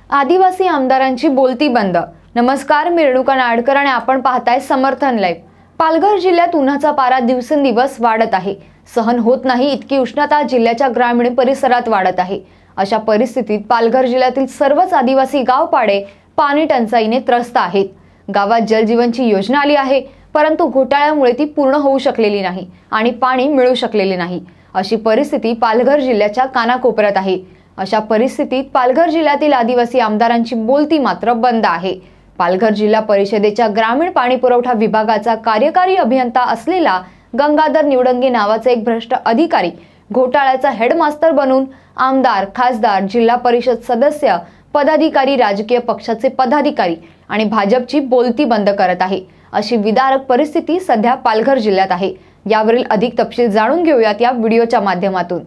आदिवासी आमदारांची बोलती बंद। नमस्कार, मी रेणुका नाडकर आणि आपण पाहताय समर्थन लाईव्ह। पालघर जिल्ह्यात उन्हाचा पारा दिवसेंदिवस वाढत आहे। सहन होत नाही इतकी उष्णता जिल्ह्याच्या ग्रामीण परिसरात वाढत आहे। अशा परिस्थितीत पालघर जिल्ह्यातील सर्वच आदिवासी गावपाडे पाणी टंचाईने त्रस्त आहेत। गावात जलजीवनची योजना आली आहे, परंतु घोटाळ्यामुळे ती पूर्ण होऊ शकलेली नाही आणि पाणी मिळू शकलेले नाही। अशी परिस्थिती पालघर जिल्ह्याच्या कानाकोपऱ्यात आहे। अशा परिस्थितीत पालघर जिल्ह्यातील आदिवासी आमदारांची बोलती मात्र बंद आहे। पालघर जिल्हा परिषदेच्या ग्रामीण पाणी पुरवठा विभागाचा कार्यकारी अभियंता असलेला गंगाधर निवडंगे नावाचा एक भ्रष्ट अधिकारी घोटाळ्याचा हेडमास्टर बनून आमदार, खासदार, जिल्हा परिषद सदस्य, पदाधिकारी, राजकीय पक्षाचे पदाधिकारी आणि भाजपची बोलती बंद करत आहे। अशी विदारक परिस्थिती सध्या पालघर जिल्ह्यात आहे। यावरील अधिक तपशील जाणून घेऊयात या व्हिडिओच्या माध्यमातून।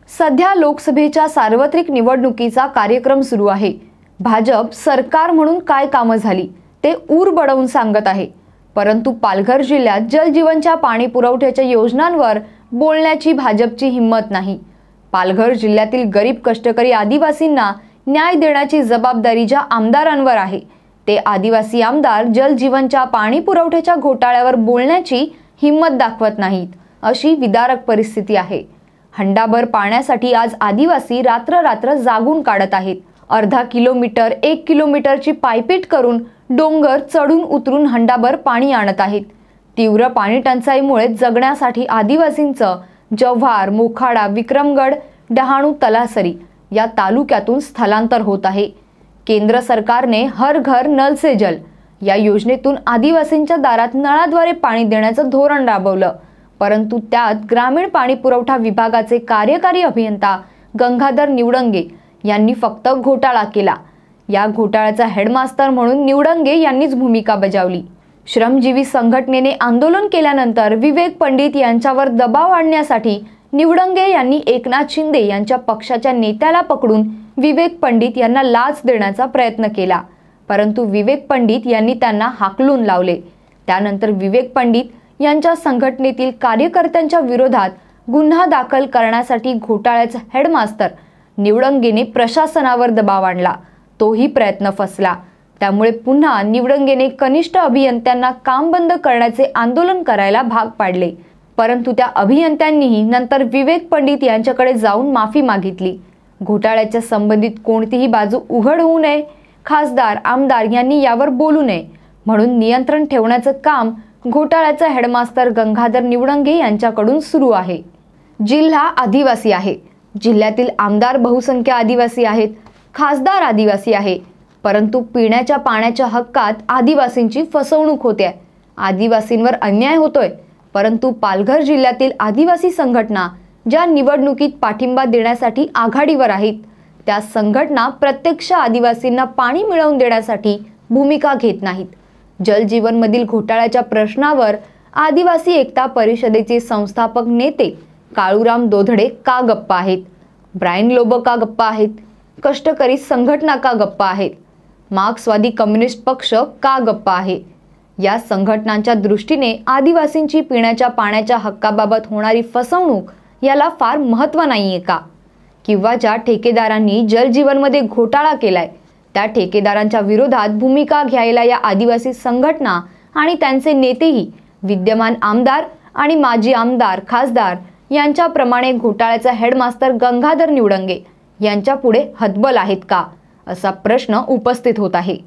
सध्या लोकसभेच्या सार्वत्रिक निवडणुकीचा कार्यक्रम सुरू आहे। भाजप सरकार म्हणून काय कामं झाली ते ऊर बडवून सांगत आहे, परंतु पालघर जिल्ह्यात जलजीवनच्या पाणी पुरवठ्याच्या योजनांवर बोलण्याची भाजपची हिंमत नाही। पालघर जिल्ह्यातील गरीब कष्टकरी आदिवासींना न्याय देण्याची जबाबदारी ज्या आमदारांवर आहे, ते आदिवासी आमदार जलजीवनच्या पाणी पुरवठ्याच्या घोटाळ्यावर बोलण्याची हिंमत दाखवत नाहीत। अशी विदारक परिस्थिती आहे। हंडाभर पाण्यासाठी आज आदिवासी रात्र जागून काढत आहेत। अर्धा किलोमीटर, 1 किलोमीटरची पायपीट करून डोंगर चढून उतरून हंडाभर पाणी आणत आहेत। तीव्र पाणी टंचाईमुळे जगण्यासाठी आदिवासींचं जव्हार, मोखाडा, विक्रमगड, डहाणू, तलासरी या तालुक्यातून स्थलांतर होत आहे। केंद्र सरकारने हर घर नल से जल या योजनेतून आदिवासींच्या दारात नळाद्वारे पाणी देण्याचं धोरण राबवलं, परंतु त्यात ग्रामीण पाणी पुरवठा विभागाचे कार्यकारी अभियंता गंगाधर निवडंगे यांनी फक्त घोटाळा केला। या घोटाळ्याचा हेडमास्टर म्हणून निवडंगे यांनीच भूमिका बजावली। श्रमजीवी संघटनेने आंदोलन केल्यानंतर विवेक पंडित यांच्यावर दबाव आणण्यासाठी निवडंगे यांनी एकनाथ शिंदे यांच्या पक्षाच्या नेत्याला पकडून विवेक पंडित यांना लाच देण्याचा प्रयत्न केला, परंतु विवेक पंडित यांनी त्यांना हाकलून लावले। त्यानंतर विवेक पंडित यांच्या संघटनेतील कार्यकर्त्यांच्या विरोधात गुन्हा दाखल करण्यासाठी घोटाळ्याचा हेडमास्टर निवडंगेने प्रशासनावर दबाव आणला। तोही प्रयत्न फसला। त्यामुळे पुन्हा निवडंगेने कनिष्ठ अभियंत्यांना काम बंद करण्याचे आंदोलन करायला भाग पाडले, परंतु त्या अभियंत्यांनीही नंतर विवेक पंडित यांच्याकडे जाऊन माफी मागितली। घोटाळ्याच्या संबंधित कोणतीही बाजू उघड होऊ नये, खासदार, आमदार यांनी यावर बोलू नये म्हणून नियंत्रण ठेवण्याचं काम घोटाळ्याचा हेडमास्टर गंगाधर निवडंगे यांच्याकडून सुरू आहे। जिल्हा आदिवासी आहे। जिल्ह्यातील आमदार बहुसंख्य आदिवासी आहेत, खासदार आदिवासी आहे, परंतु पिण्याच्या पाण्याच्या हक्कात आदिवासींची फसवणूक होते। आदिवासींवर अन्याय होतोय, परंतु पालघर जिल्ह्यातील आदिवासी संघटना ज्या निवडणुकीत पाठिंबा देण्यासाठी आघाडीवर आहेत, त्या संघटना प्रत्यक्ष आदिवासींना पाणी मिळवून देण्यासाठी भूमिका घेत नाहीत। जलजीवन मधील घोटाळ्याच्या प्रश्नावर आदिवासी एकता परिषदेचे संस्थापक नेते काळूराम दोधडे का गप्प आहेत? ब्रायन लोबो का गप्प आहेत? कष्टकरी संघटना का गप्प आहेत? मार्क्सवादी कम्युनिस्ट पक्ष का गप्प आहे? या संघटनांच्या दृष्टीने आदिवासींची पिण्याच्या पाण्याच्या हक्काबाबत होणारी फसवणूक याला फार महत्त्व नाहीये का? किंवा ज्या ठेकेदारांनी जलजीवनमध्ये घोटाळा केलाय त्या ठेकेदारांच्या विरोधात भूमिका घ्यायला या आदिवासी संघटना आणि त्यांचे नेतेही विद्यमान आमदार आणि माजी आमदार, खासदार यांच्याप्रमाणे घोटाळ्याचा हेडमास्टर गंगाधर निवडंगे यांच्या पुढे हतबल आहेत का, असा प्रश्न उपस्थित होत आहे।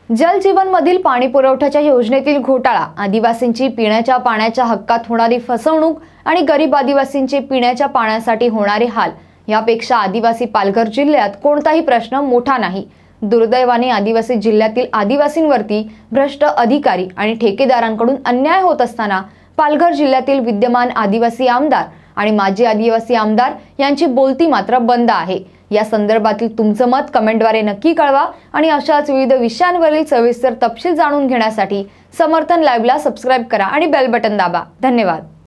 जलजीवन मधील पाणी पुरवठ्याच्या योजनेतील घोटाळा, आदिवासींची पिण्याच्या पाण्याच्या हक्कात होणारी फसवणूक आणि गरीब आदिवासींचे पिण्याच्या पाण्यासाठी होणारे हाल यापेक्षा आदिवासी पालघर जिल्ह्यात कोणताही प्रश्न मोठा नाही। दुर्दैवाने आदिवासी जिल्ह्यातील आदिवासींवरती भ्रष्ट अधिकारी आणि ठेकेदारांकडून अन्याय होत असताना पालघर जिल्ह्यातील विद्यमान आदिवासी आमदार आणि माजी आदिवासी आमदार यांची बोलती मात्र बंद आहे। या संदर्भातील तुमचं मत कमेंटद्वारे नक्की कळवा आणि अशाच विविध विषयांवरील सविस्तर तपशील जाणून घेण्यासाठी समर्थन लाईव्हला सबस्क्राईब करा आणि बेल बटन दाबा। धन्यवाद।